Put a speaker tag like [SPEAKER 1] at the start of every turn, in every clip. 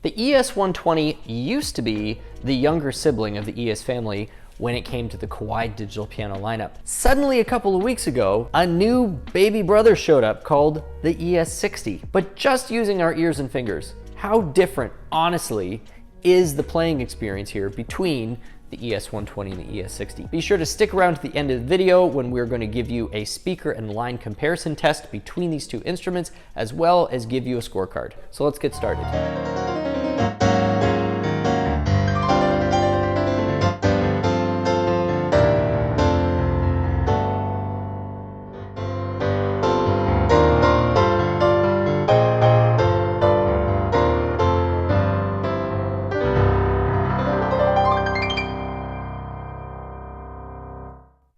[SPEAKER 1] The ES120 used to be the younger sibling of the ES family when it came to the Kawai digital piano lineup. Suddenly, a couple of weeks ago, a new baby brother showed up called the ES60. But just using our ears and fingers, how different, honestly, is the playing experience here between the ES120 and the ES60? Be sure to stick around to the end of the video when we're going to give you a speaker and line comparison test between these two instruments, as well as give you a scorecard. So let's get started.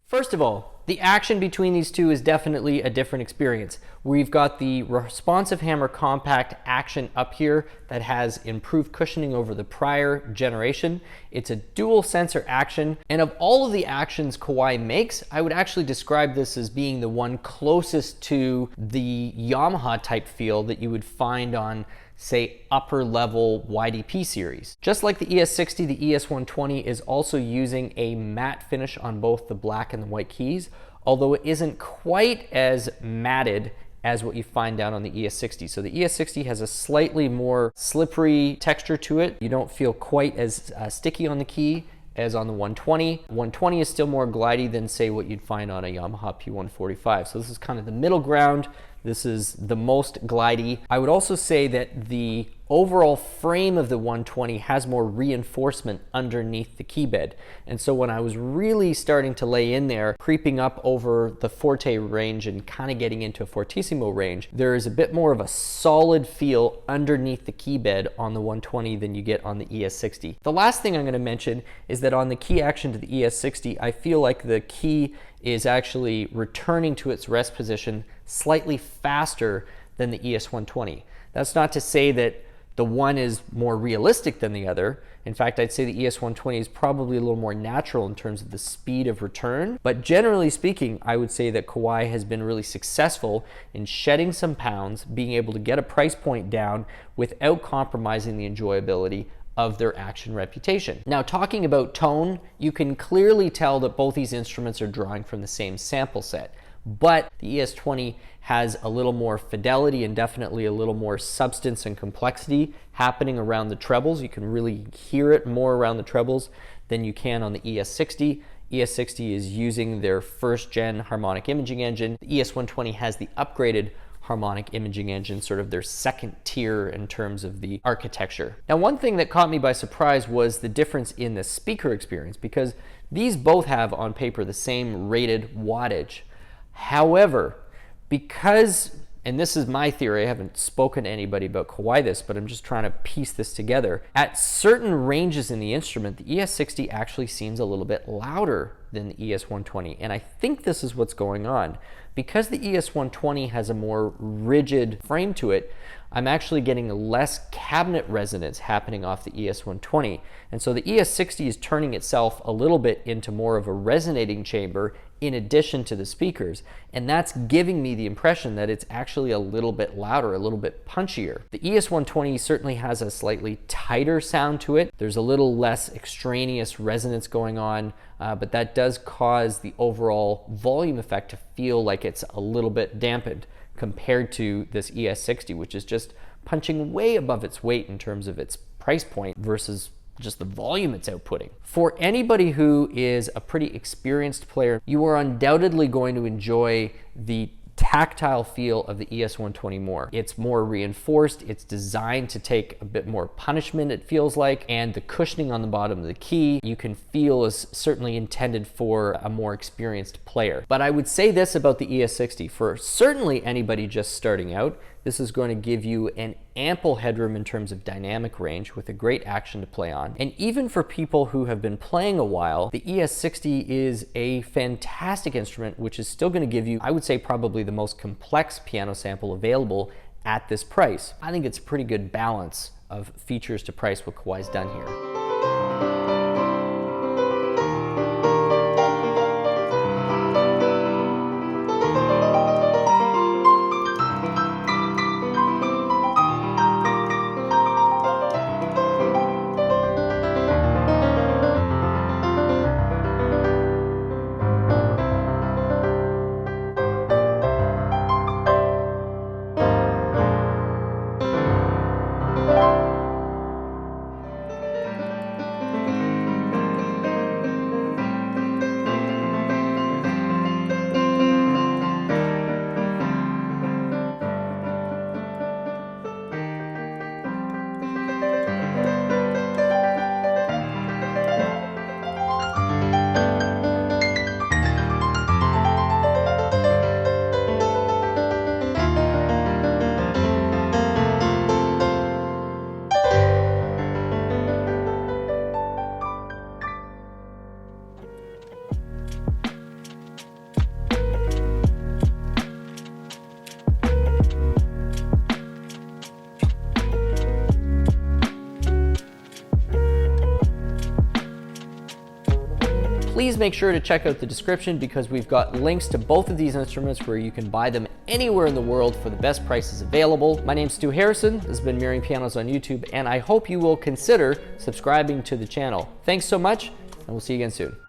[SPEAKER 1] First of all, the action between these two is definitely a different experience. We've got the responsive hammer compact action up here that has improved cushioning over the prior generation. It's a dual sensor action, and of all of the actions Kawai makes, I would actually describe this as being the one closest to the Yamaha type feel that you would find on, say, upper level YDP series. Just like the ES60, the ES120 is also using a matte finish on both the black and the white keys, although it isn't quite as matted as what you find down on the ES60. So the ES60 has a slightly more slippery texture to it. You don't feel quite as sticky on the key as on the 120. 120 is still more glidey than, say, what you'd find on a Yamaha P145. So this is kind of the middle ground. This is the most glidey. I would also say that the overall frame of the 120 has more reinforcement underneath the key bed. And so when I was really starting to lay in there, creeping up over the forte range and kind of getting into a fortissimo range, there is a bit more of a solid feel underneath the key bed on the 120 than you get on the ES60. The last thing I'm going to mention is that on the key action to the ES60, I feel like the key is actually returning to its rest position slightly faster than the ES120. That's not to say that the one is more realistic than the other. In fact, I'd say the ES120 is probably a little more natural in terms of the speed of return. But generally speaking, I would say that Kawai has been really successful in shedding some pounds, being able to get a price point down without compromising the enjoyability of their action reputation. Now, talking about tone, you can clearly tell that both these instruments are drawing from the same sample set, but the ES20 has a little more fidelity and definitely a little more substance and complexity happening around the trebles. You can really hear it more around the trebles than you can on the ES60. ES60 is using their first gen harmonic imaging engine. The ES120 has the upgraded harmonic imaging engine, sort of their second tier in terms of the architecture. Now, one thing that caught me by surprise was the difference in the speaker experience, because these both have on paper the same rated wattage. However, because, and this is my theory, I haven't spoken to anybody about Kawai this, but I'm just trying to piece this together. At certain ranges in the instrument, the ES60 actually seems a little bit louder than the ES120, and I think this is what's going on. Because the ES120 has a more rigid frame to it, I'm actually getting less cabinet resonance happening off the ES120. And so the ES60 is turning itself a little bit into more of a resonating chamber in addition to the speakers. And that's giving me the impression that it's actually a little bit louder, a little bit punchier. The ES120 certainly has a slightly tighter sound to it. There's a little less extraneous resonance going on, but that does cause the overall volume effect to feel like it's a little bit dampened compared to this ES60, which is just punching way above its weight in terms of its price point versus just the volume it's outputting. For anybody who is a pretty experienced player, you are undoubtedly going to enjoy the tactile feel of the ES120 more. It's more reinforced, it's designed to take a bit more punishment, it feels like, and the cushioning on the bottom of the key you can feel is certainly intended for a more experienced player. But I would say this about the ES60, for certainly anybody just starting out, this is going to give you an ample headroom in terms of dynamic range with a great action to play on. And even for people who have been playing a while, the ES60 is a fantastic instrument, which is still going to give you, I would say, probably the most complex piano sample available at this price. I think it's a pretty good balance of features to price what Kawai's done here. please make sure to check out the description because we've got links to both of these instruments where you can buy them anywhere in the world for the best prices available. My name's Stu Harrison. This has been Merriam Pianos on YouTube, and I hope you will consider subscribing to the channel. Thanks so much, and we'll see you again soon.